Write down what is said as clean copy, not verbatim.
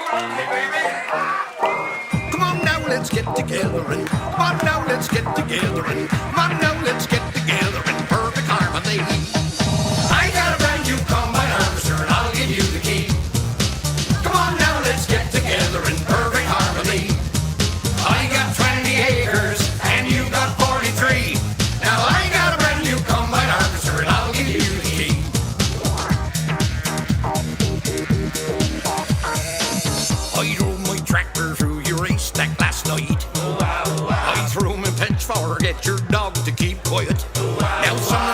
Come on now, let's get together and come on now, let's get together and come on now, let's get together in perfect harmony. I got a brand new combine harvester and I'll give you the key. Come on now, let's get together in perfect harmony. I got 20 acres and you got 43. Now I got a brand new combine harvester and I'll give you the key. I drove my tractor through your haystack last night. I threw my pitchfork at your dog to keep quiet. Now some